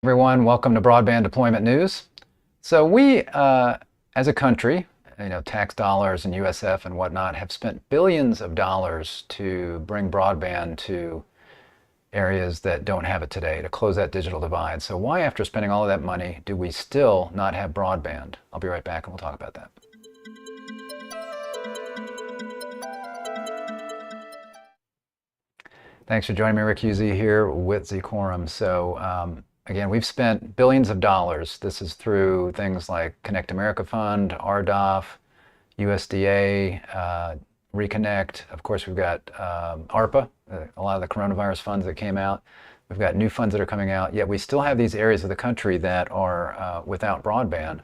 Everyone, welcome to Broadband Deployment News. So we, as a country, tax dollars and USF and whatnot, have spent billions of dollars to bring broadband to areas that don't have it today, to close that digital divide. So why, after spending all of that money, do we still not have broadband? I'll be right back and we'll talk about that. Thanks for joining me. Rick Husey here with Zquorum. So again, we've spent billions of dollars. This is through things like Connect America Fund, RDOF, USDA, Reconnect. Of course, we've got ARPA, a lot of the coronavirus funds that came out. We've got new funds that are coming out, yet we still have these areas of the country that are without broadband.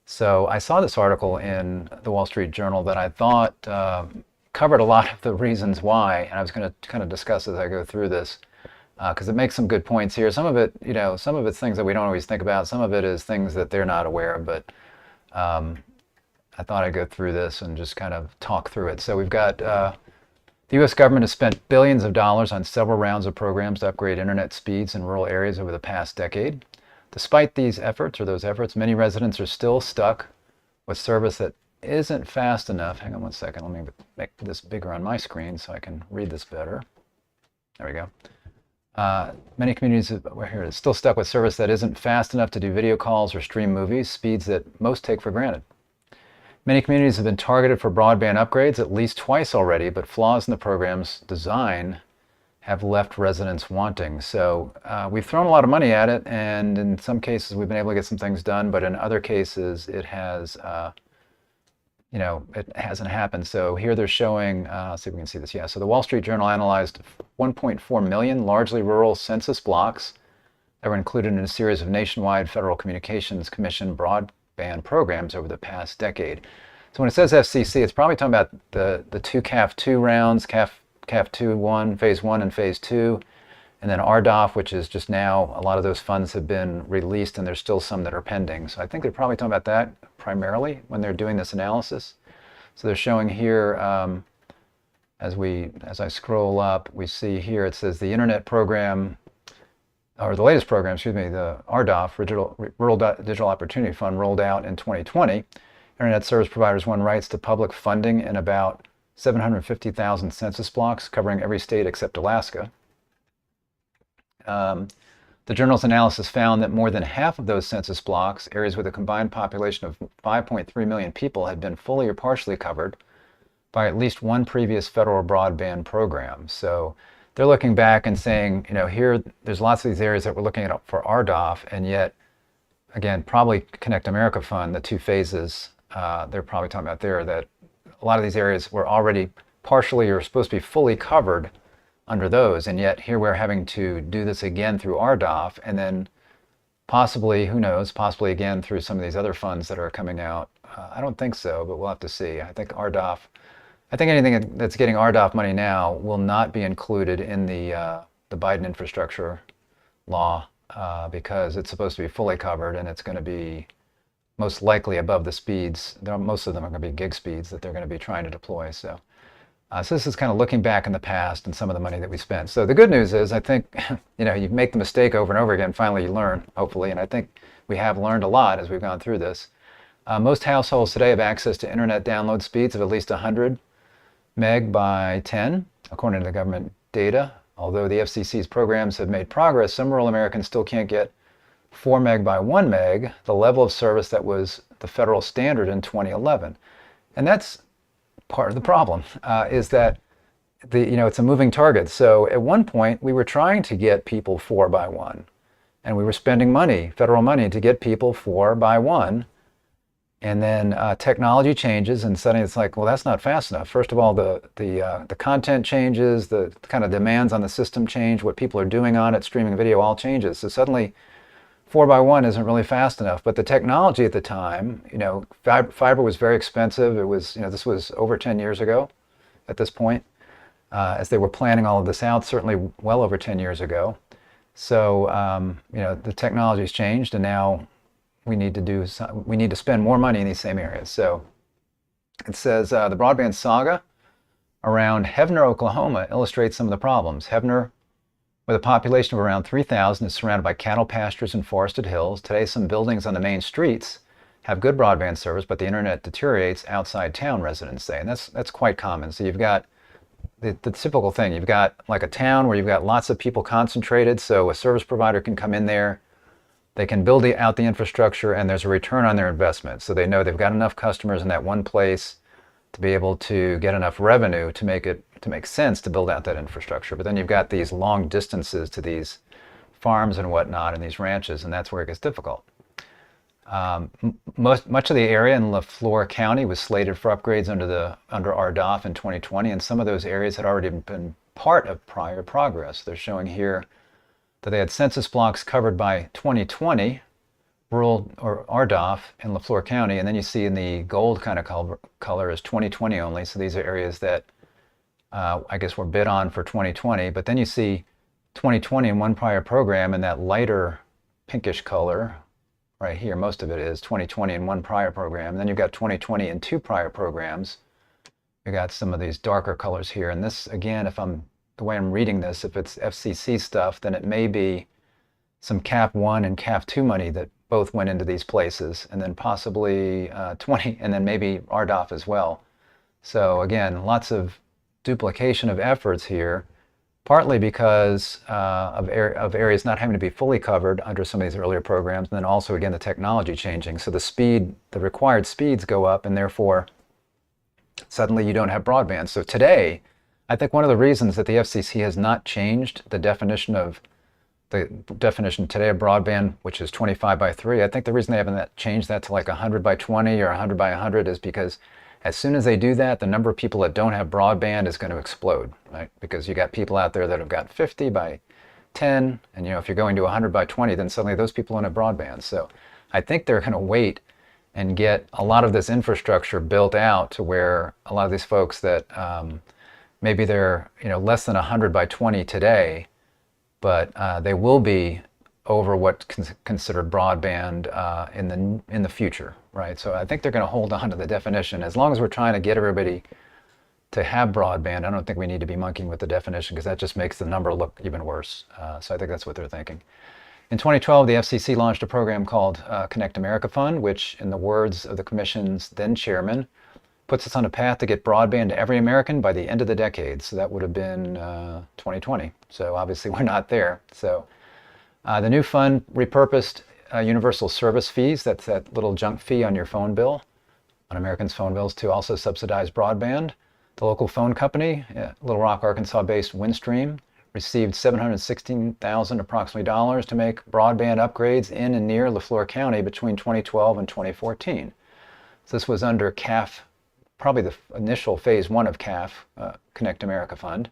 So I saw this article in the Wall Street Journal that I thought covered a lot of the reasons why, and I was going to kind of discuss as I go through this, because it makes some good points here. Some of it, some of it's things that we don't always think about. Some of it is things that they're not aware of, but I thought I'd go through this and just kind of talk through it. So we've got the U.S. government has spent billions of dollars on several rounds of programs to upgrade internet speeds in rural areas over the past decade. Despite these efforts, many residents are still stuck with service that isn't fast enough. Hang on one second. Let me make this bigger on my screen so I can read this better. There we go. Many communities are still stuck with service that isn't fast enough to do video calls or stream movies, speeds that most take for granted. Many communities have been targeted for broadband upgrades at least twice already, but flaws in the program's design have left residents wanting. So we've thrown a lot of money at it, and in some cases we've been able to get some things done, but in other cases it has it hasn't happened. So here they're showing, let's see if we can see this. Yeah, so the Wall Street Journal analyzed 1.4 million largely rural census blocks that were included in a series of nationwide Federal Communications Commission broadband programs over the past decade. So when it says FCC, it's probably talking about the two CAF2 rounds, CAF2-1, Phase 1 and Phase 2, and then RDOF, which is just now, a lot of those funds have been released and there's still some that are pending. So I think they're probably talking about that primarily when they're doing this analysis. So they're showing here, as I scroll up, we see here it says the internet program, or the latest program, excuse me, the RDOF, Rural Digital Opportunity Fund, rolled out in 2020. Internet service providers won rights to public funding in about 750,000 census blocks covering every state except Alaska. The journal's analysis found that more than half of those census blocks, areas with a combined population of 5.3 million people, had been fully or partially covered by at least one previous federal broadband program. So they're looking back and saying, here, there's lots of these areas that we're looking at for RDOF, and yet, again, probably Connect America Fund, the two phases, they're probably talking about there, that a lot of these areas were already partially or supposed to be fully covered under those, and yet here we're having to do this again through RDOF, and then possibly, who knows, possibly again through some of these other funds that are coming out. I don't think so, but we'll have to see. I think anything that's getting RDOF money now will not be included in the Biden infrastructure law because it's supposed to be fully covered, and it's going to be most likely above the speeds. Most of them are going to be gig speeds that they're going to be trying to deploy. So this is kind of looking back in the past and some of the money that we spent. So the good news is, I think, you make the mistake over and over again, finally you learn, hopefully, and I think we have learned a lot as we've gone through this. Most households today have access to internet download speeds of at least 100 meg by 10, according to the government data. Although the FCC's programs have made progress, some rural Americans still can't get 4 meg by 1 meg, the level of service that was the federal standard in 2011. And that's part of the problem, is that it's a moving target. So at one point we were trying to get people 4 by 1, and we were spending money, federal money, to get people 4 by 1. And then technology changes, and suddenly it's like, well, that's not fast enough. First of all, the content changes, the kind of demands on the system change, what people are doing on it, streaming video, all changes. So suddenly 4 by 1 isn't really fast enough. But the technology at the time, fiber was very expensive. It was, this was over 10 years ago at this point, as they were planning all of this out, certainly well over 10 years ago. So, the technology's changed, and now we need to spend more money in these same areas. So it says the broadband saga around Heavener, Oklahoma illustrates some of the problems. Heavener With a population of around 3,000, it's surrounded by cattle pastures and forested hills. Today, some buildings on the main streets have good broadband service, but the internet deteriorates outside town, residents say, and that's quite common. So you've got the typical thing. You've got like a town where you've got lots of people concentrated, so a service provider can come in there, they can build out the infrastructure, and there's a return on their investment. So they know they've got enough customers in that one place to be able to get enough revenue to make sense to build out that infrastructure. But then you've got these long distances to these farms and whatnot and these ranches, and that's where it gets difficult. Much of the area in LaFleur County was slated for upgrades under RDOF in 2020, and some of those areas had already been part of prior progress. They're showing here that they had census blocks covered by 2020, rural or RDOF in LaFleur County, and then you see in the gold kind of color is 2020 only. So these are areas that I guess were bid on for 2020, but then you see 2020 in one prior program, and that lighter pinkish color right here, most of it is 2020 in one prior program. And then you've got 2020 in two prior programs. You got some of these darker colors here. And this, again, the way I'm reading this, if it's FCC stuff, then it may be some CAF 1 and CAF 2 money that both went into these places, and then possibly 20, and then maybe RDOF as well. So again, lots of duplication of efforts here, partly because of areas not having to be fully covered under some of these earlier programs, and then also, again, the technology changing. So the required speeds go up, and therefore, suddenly you don't have broadband. So today, I think one of the reasons that the FCC has not changed the definition today of broadband, which is 25 by 3, I think the reason they haven't changed that to like 100 by 20 or 100 by 100 is because as soon as they do that, the number of people that don't have broadband is going to explode, right? Because you got people out there that have got 50 by 10, and if you're going to 100 by 20, then suddenly those people don't have broadband. So I think they're going to wait and get a lot of this infrastructure built out to where a lot of these folks that maybe they're less than 100 by 20 today, but they will be over what's considered broadband in the future, right? So I think they're going to hold on to the definition. As long as we're trying to get everybody to have broadband, I don't think we need to be monkeying with the definition, because that just makes the number look even worse. So I think that's what they're thinking. In 2012, the FCC launched a program called Connect America Fund, which, in the words of the Commission's then chairman, puts us on a path to get broadband to every American by the end of the decade. So that would have been 2020. So obviously we're not there. So the new fund repurposed universal service fees, that's that little junk fee on your phone bill, on Americans' phone bills, to also subsidize broadband. The local phone company, Little Rock, Arkansas-based Windstream, received $716,000 approximately to make broadband upgrades in and near LaFleur County between 2012 and 2014. So this was under CAF, probably the initial phase 1 of CAF, Connect America Fund.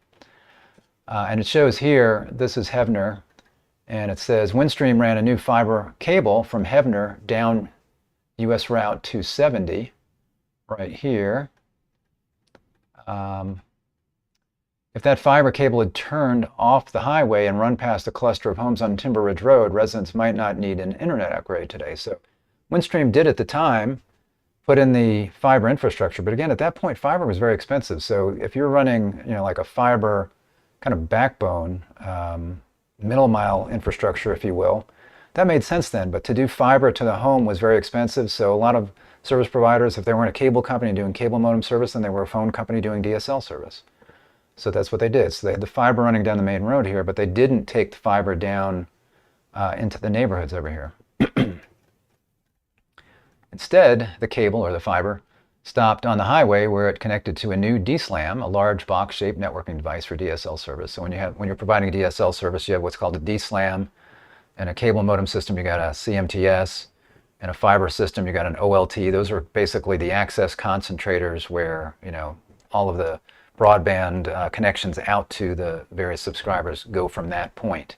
And it shows here, this is Heavener, and it says Windstream ran a new fiber cable from Heavener down US Route 270 right here. If that fiber cable had turned off the highway and run past a cluster of homes on Timber Ridge Road, residents might not need an internet upgrade today. So Windstream did at the time put in the fiber infrastructure, but again, at that point, fiber was very expensive. So if you're running, like a fiber kind of backbone, middle mile infrastructure, if you will, that made sense then. But to do fiber to the home was very expensive. So a lot of service providers, if they weren't a cable company doing cable modem service, then they were a phone company doing DSL service. So that's what they did. So they had the fiber running down the main road here, but they didn't take the fiber down into the neighborhoods over here. Instead, the cable, or the fiber, stopped on the highway where it connected to a new DSLAM, a large box-shaped networking device for DSL service. So when you're providing a DSL service, you have what's called a DSLAM, and a cable modem system, you got a CMTS, and a fiber system, you got an OLT. Those are basically the access concentrators where all of the broadband connections out to the various subscribers go from that point.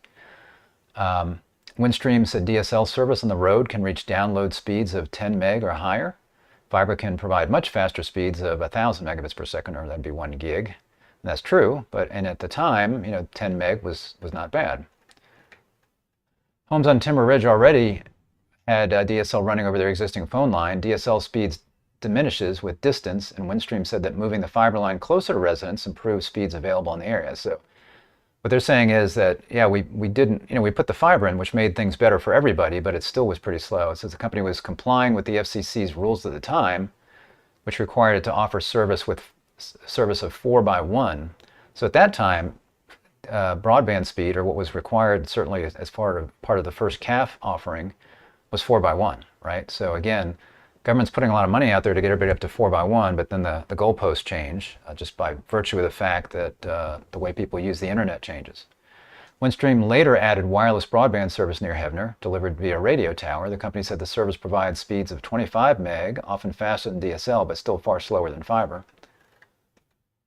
Windstream said DSL service on the road can reach download speeds of 10 meg or higher. Fiber can provide much faster speeds of 1,000 megabits per second, or that'd be 1 gig. And that's true, and at the time, 10 meg was not bad. Homes on Timber Ridge already had DSL running over their existing phone line. DSL speeds diminishes with distance, and Windstream said that moving the fiber line closer to residents improves speeds available in the area. So what they're saying is that, yeah, we didn't, we put the fiber in, which made things better for everybody, but it still was pretty slow. It says the company was complying with the FCC's rules at the time, which required it to offer service of 4x1. So at that time, broadband speed, or what was required certainly as part of the first CAF offering, was 4x1, right? So again, government's putting a lot of money out there to get everybody up to 4x1, but then the goalposts change just by virtue of the fact that the way people use the internet changes. Windstream later added wireless broadband service near Heavener, delivered via radio tower. The company said the service provides speeds of 25 meg, often faster than DSL, but still far slower than fiber.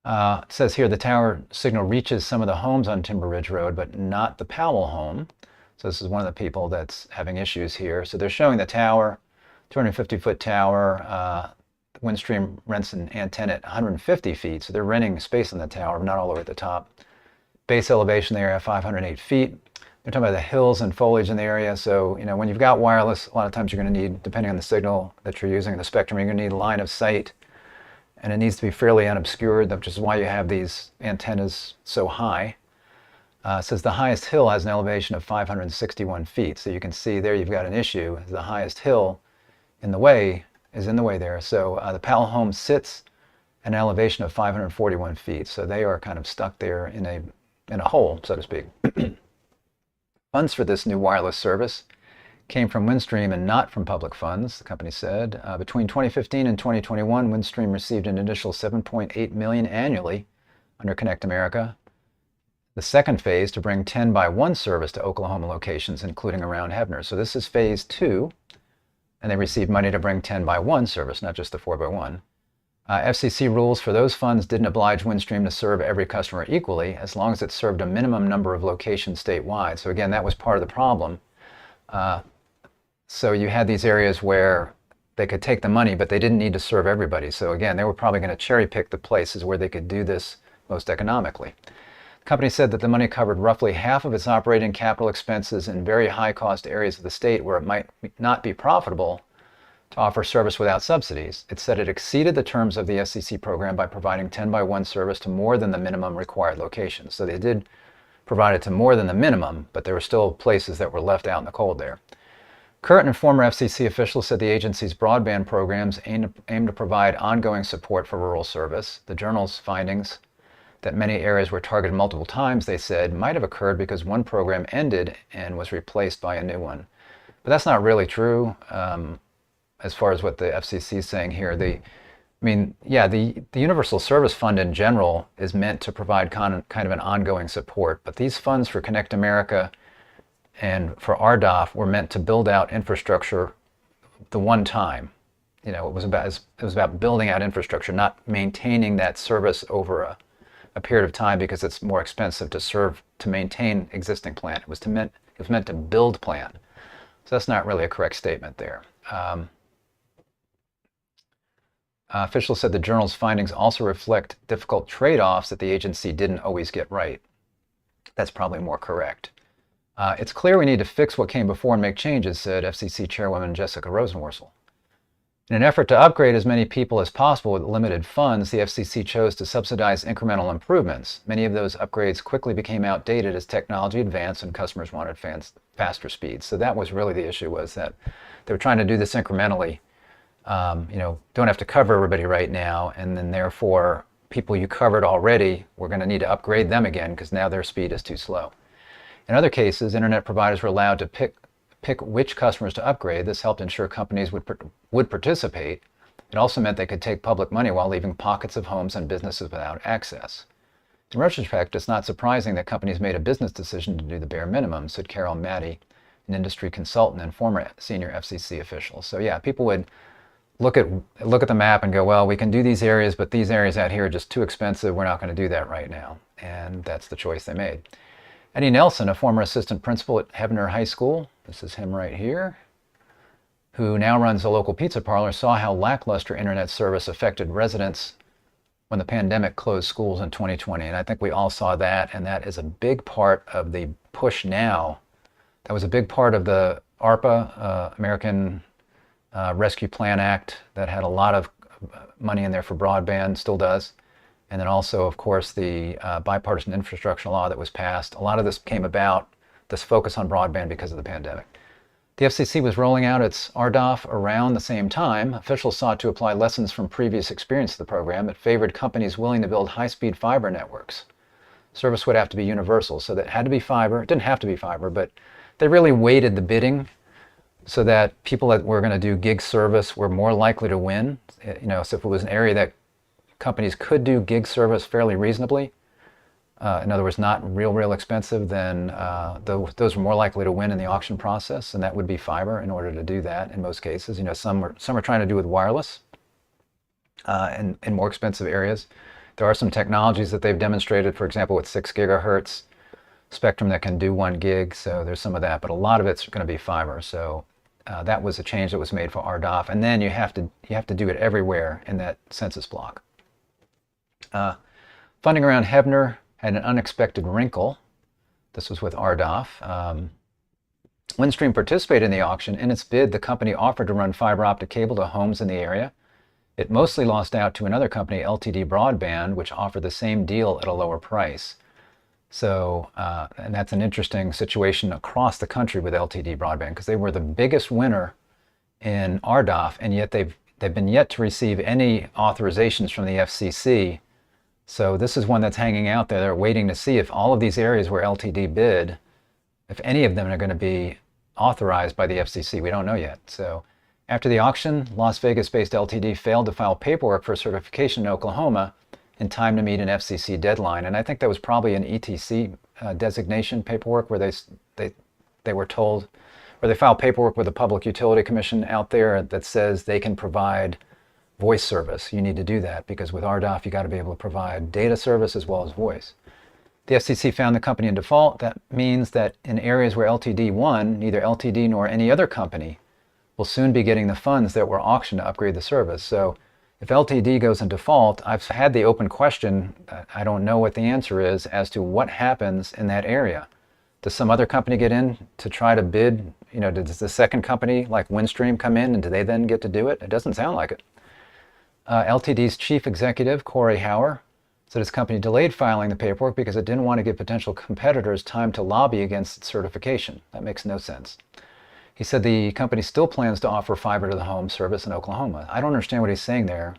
It says here the tower signal reaches some of the homes on Timber Ridge Road, but not the Powell home. So this is one of the people that's having issues here. So they're showing the tower, 250-foot tower. Windstream rents an antenna at 150 feet, so they're renting space on the tower, not all the way at the top. Base elevation there at 508 feet. They're talking about the hills and foliage in the area. So, when you've got wireless, a lot of times you're going to need, depending on the signal that you're using, the spectrum, you're going to need line of sight, and it needs to be fairly unobscured, which is why you have these antennas so high. It says the highest hill has an elevation of 561 feet. So you can see there you've got an issue. The highest hill is in the way there. So the Powell home sits at an elevation of 541 feet. So they are kind of stuck there in a hole, so to speak. Funds for this new wireless service came from Windstream and not from public funds, the company said. Between 2015 and 2021, Windstream received an initial $7.8 million annually under Connect America. The second phase to bring 10x1 service to Oklahoma locations, including around Heavener. So this is phase 2, and they received money to bring 10x1 service, not just the 4x1. FCC rules for those funds didn't oblige Windstream to serve every customer equally, as long as it served a minimum number of locations statewide. So again, that was part of the problem. So you had these areas where they could take the money, but they didn't need to serve everybody. So again, they were probably going to cherry pick the places where they could do this most economically. The company said that the money covered roughly half of its operating capital expenses in very high-cost areas of the state where it might not be profitable to offer service without subsidies. It said it exceeded the terms of the FCC program by providing 10x1 service to more than the minimum required locations. So they did provide it to more than the minimum, but there were still places that were left out in the cold there. Current and former FCC officials said the agency's broadband programs aim to provide ongoing support for rural service. The journal's findings that many areas were targeted multiple times, they said, might have occurred because one program ended and was replaced by a new one. But that's not really true as far as what the FCC is saying here. The Universal Service Fund in general is meant to provide kind of an ongoing support, but these funds for Connect America and for RDOF were meant to build out infrastructure the one time. It was about building out infrastructure, not maintaining that service over a period of time, because it's more expensive to maintain existing plant. It was meant to build plant. So that's not really a correct statement there. Officials said the journal's findings also reflect difficult trade-offs that the agency didn't always get right. That's probably more correct. It's clear we need to fix what came before and make changes, said FCC Chairwoman Jessica Rosenworcel. In an effort to upgrade as many people as possible with limited funds, the FCC chose to subsidize incremental improvements. Many of those upgrades quickly became outdated as technology advanced and customers wanted faster speeds. So that was really the issue, was that they were trying to do this incrementally. Don't have to cover everybody right now, and then therefore people you covered already, we're going to need to upgrade them again because now their speed is too slow. In other cases, internet providers were allowed to pick which customers to upgrade. This helped ensure companies would participate. It also meant they could take public money while leaving pockets of homes and businesses without access. In retrospect, it's not surprising that companies made a business decision to do the bare minimum, said Carol Maddie, an industry consultant and former senior FCC official. So yeah, people would look at the map and go, well, we can do these areas, but these areas out here are just too expensive. We're not going to do that right now. And that's the choice they made. Eddie Nelson, a former assistant principal at Heavener High School, this is him right here, who now runs a local pizza parlor, saw how lackluster internet service affected residents when the pandemic closed schools in 2020. And I think we all saw that, and that is a big part of the push now. That was a big part of the ARPA, American Rescue Plan Act, that had a lot of money in there for broadband, still does. And then also, of course, the bipartisan infrastructure law that was passed. A lot of this came about, this focus on broadband, because of the pandemic. The FCC was rolling out its RDOF around the same time. Officials sought to apply lessons from previous experience of the program that favored companies willing to build high-speed fiber networks. Service would have to be universal, so that it had to be fiber. It didn't have to be fiber, but they really weighted the bidding so that people that were going to do gig service were more likely to win. So if it was an area that companies could do gig service fairly reasonably, in other words, not real expensive, then those were more likely to win in the auction process, and that would be fiber in order to do that in most cases. Some are trying to do with wireless in more expensive areas. There are some technologies that they've demonstrated, for example, with 6 gigahertz spectrum that can do 1 gig, so there's some of that, but a lot of it's going to be fiber. So that was a change that was made for RDOF, and then you have to do it everywhere in that census block. Funding around Hebner had an unexpected wrinkle. This was with RDOF. Windstream participated in the auction. In its bid, the company offered to run fiber optic cable to homes in the area. It mostly lost out to another company, LTD Broadband, which offered the same deal at a lower price. So, and that's an interesting situation across the country with LTD Broadband, because they were the biggest winner in RDOF, and yet they've been yet to receive any authorizations from the FCC. So this is one that's hanging out there. They're waiting to see if all of these areas where LTD bid, if any of them are going to be authorized by the FCC. We don't know yet. So after the auction, Las Vegas-based LTD failed to file paperwork for certification in Oklahoma in time to meet an FCC deadline. And I think that was probably an ETC designation paperwork where they were told, or they filed paperwork with the Public Utility Commission out there that says they can provide voice service. You need to do that because with RDOF, you got to be able to provide data service as well as voice. The FCC found the company in default. That means that in areas where LTD won, neither LTD nor any other company will soon be getting the funds that were auctioned to upgrade the service. So if LTD goes in default, I've had the open question, I don't know what the answer is, as to what happens in that area. Does some other company get in to try to bid? Does the second company like Windstream come in and do they then get to do it? It doesn't sound like it. LTD's chief executive, Corey Hauer, said his company delayed filing the paperwork because it didn't want to give potential competitors time to lobby against its certification. That makes no sense. He said the company still plans to offer fiber to the home service in Oklahoma. I don't understand what he's saying there,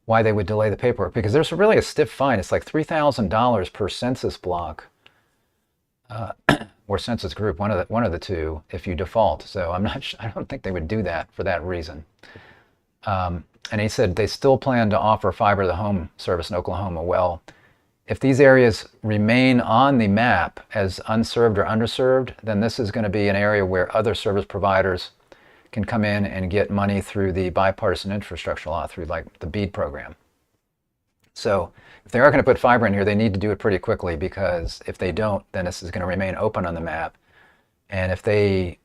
why they would delay the paperwork, because there's really a stiff fine. It's like $3,000 per census block or census group, one of the two, if you default. So I don't think they would do that for that reason. And he said they still plan to offer fiber to the home service in Oklahoma. Well, if these areas remain on the map as unserved or underserved, then this is going to be an area where other service providers can come in and get money through the bipartisan infrastructure law, through like the BEAD program. So if they are going to put fiber in here, they need to do it pretty quickly, because if they don't, then this is going to remain open on the map. And if they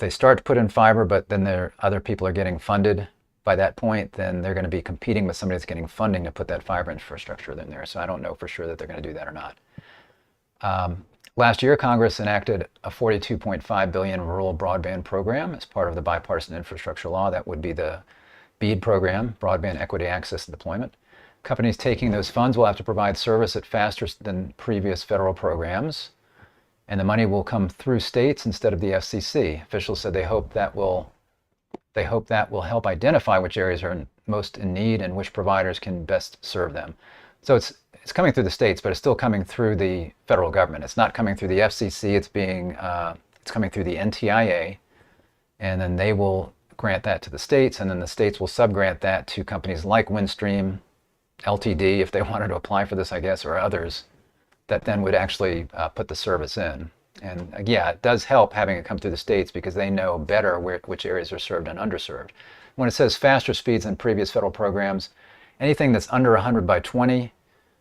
start to put in fiber, but then other people are getting funded by that point, then they're going to be competing with somebody that's getting funding to put that fiber infrastructure in there. So I don't know for sure that they're going to do that or not. Last year, Congress enacted a $42.5 billion rural broadband program as part of the bipartisan infrastructure law. That would be the BEAD program, Broadband Equity Access and Deployment. Companies taking those funds will have to provide service at faster than previous federal programs, and the money will come through states instead of the FCC. Officials said they hope that will help identify which areas are most in need and which providers can best serve them. So it's coming through the states, but it's still coming through the federal government. It's not coming through the FCC. It's coming through the NTIA, and then they will grant that to the states, and then the states will subgrant that to companies like Windstream, LTD, if they wanted to apply for this, I guess, or others that then would actually put the service in. And yeah, it does help having it come through the states because they know better which areas are served and underserved. When it says faster speeds than previous federal programs, anything that's under 100 by 20,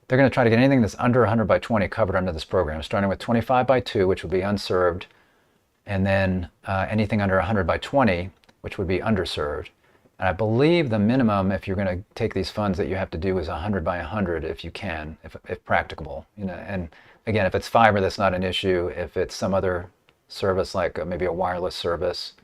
they're going to try to get anything that's under 100 by 20 covered under this program, starting with 25 by 2, which would be unserved, and then anything under 100 by 20, which would be underserved. And I believe the minimum, if you're going to take these funds, that you have to do is 100 by 100 if you can, if practicable. And again, if it's fiber, that's not an issue. If it's some other service, like maybe a wireless service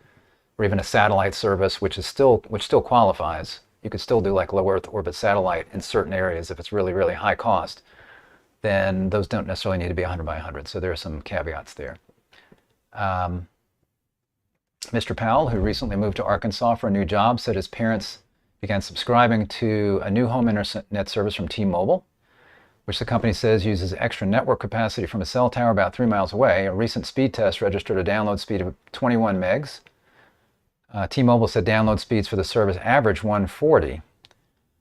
or even a satellite service, which still qualifies, you could still do like low Earth orbit satellite in certain areas if it's really, really high cost. Then those don't necessarily need to be 100 by 100. So there are some caveats there. Mr. Powell, who recently moved to Arkansas for a new job, said his parents began subscribing to a new home internet service from T-Mobile, which the company says uses extra network capacity from a cell tower about 3 miles away. A recent speed test registered a download speed of 21 megs. T-Mobile said download speeds for the service average 140.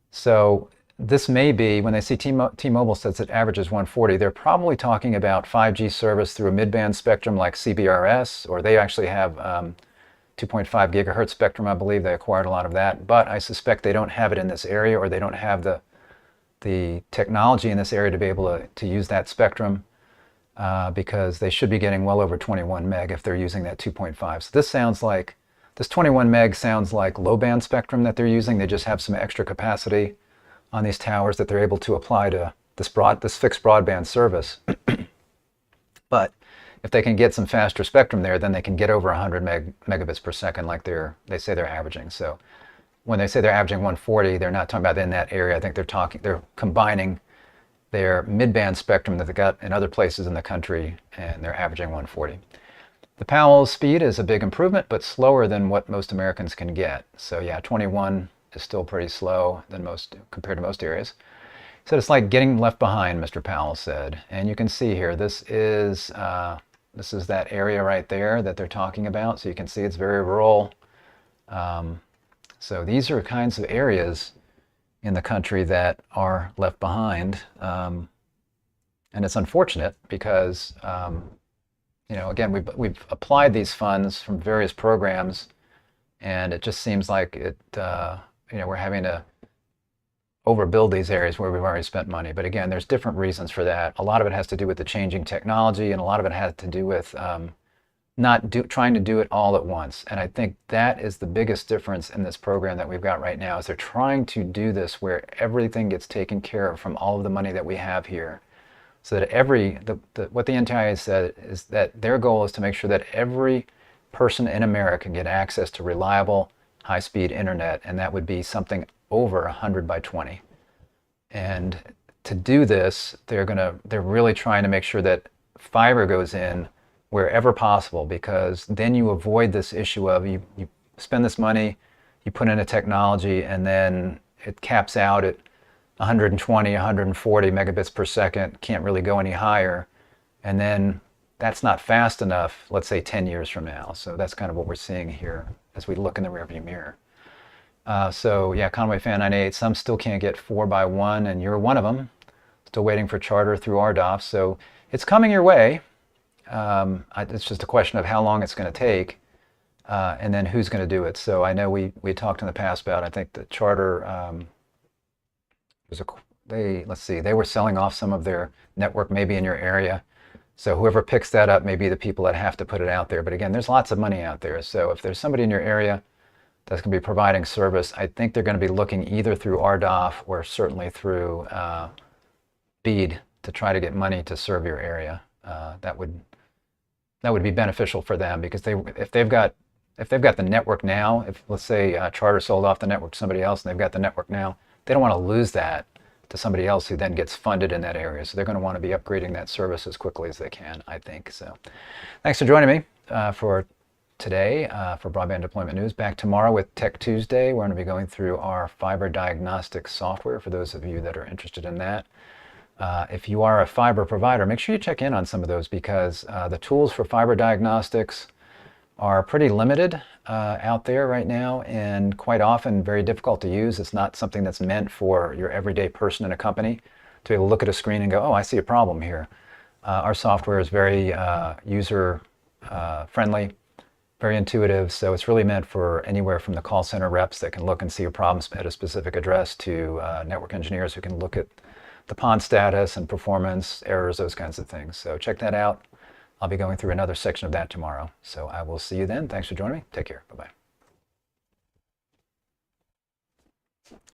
So this may be, when they see T-Mobile says it averages 140, they're probably talking about 5G service through a mid-band spectrum like CBRS, or they actually have 2.5 gigahertz spectrum, I believe. They acquired a lot of that, but I suspect they don't have it in this area, or they don't have the technology in this area to be able to use that spectrum, because they should be getting well over 21 meg if they're using that 2.5. So this 21 meg sounds like low band spectrum that they're using. They just have some extra capacity on these towers that they're able to apply to this fixed broadband service. But if they can get some faster spectrum there, then they can get over 100 megabits per second like they say they're averaging. So when they say they're averaging 140, they're not talking about in that area. I think they're combining their mid-band spectrum that they got in other places in the country, and they're averaging 140. The Powell speed is a big improvement, but slower than what most Americans can get. So yeah, 21 is still pretty slow compared to most areas. He said it's like getting left behind, Mr. Powell said. And you can see here, this is that area right there that they're talking about. So you can see it's very rural. So these are kinds of areas in the country that are left behind. And it's unfortunate because, again, we've applied these funds from various programs, and it just seems like we're having to overbuild these areas where we've already spent money. But again, there's different reasons for that. A lot of it has to do with the changing technology, and a lot of it has to do with trying to do it all at once. And I think that is the biggest difference in this program that we've got right now, is they're trying to do this where everything gets taken care of from all of the money that we have here. So that what the NTIA said is that their goal is to make sure that every person in America can get access to reliable, high-speed internet, and that would be something over 100 by 20. And to do this, they're really trying to make sure that fiber goes in wherever possible, because then you avoid this issue of you spend this money, you put in a technology, and then it caps out at 120, 140 megabits per second, can't really go any higher. And then that's not fast enough, let's say 10 years from now. So that's kind of what we're seeing here as we look in the rearview mirror. So yeah, Conway Fan 98, some still can't get 4x1, and you're one of them. Still waiting for Charter through RDOF. So it's coming your way. It's just a question of how long it's going to take, and then who's going to do it. So I know we talked in the past about, I think the Charter, they were selling off some of their network maybe in your area. So whoever picks that up may be the people that have to put it out there. But again, there's lots of money out there. So if there's somebody in your area that's going to be providing service, I think they're going to be looking either through RDOF or certainly through BEAD to try to get money to serve your area. That would be beneficial for them, because if they've got the network now, if let's say Charter sold off the network to somebody else and they've got the network now, they don't want to lose that to somebody else who then gets funded in that area. So they're going to want to be upgrading that service as quickly as they can, I think. So thanks for joining me for today for Broadband Deployment News. Back tomorrow with Tech Tuesday. We're going to be going through our fiber diagnostic software for those of you that are interested in that. If you are a fiber provider, make sure you check in on some of those, because the tools for fiber diagnostics are pretty limited out there right now, and quite often very difficult to use. It's not something that's meant for your everyday person in a company to be able to look at a screen and go, oh, I see a problem here. Our software is very user friendly, very intuitive, so it's really meant for anywhere from the call center reps that can look and see a problem at a specific address to network engineers who can look at the PON status and performance, errors, those kinds of things. So check that out. I'll be going through another section of that tomorrow. So I will see you then. Thanks for joining me. Take care. Bye-bye.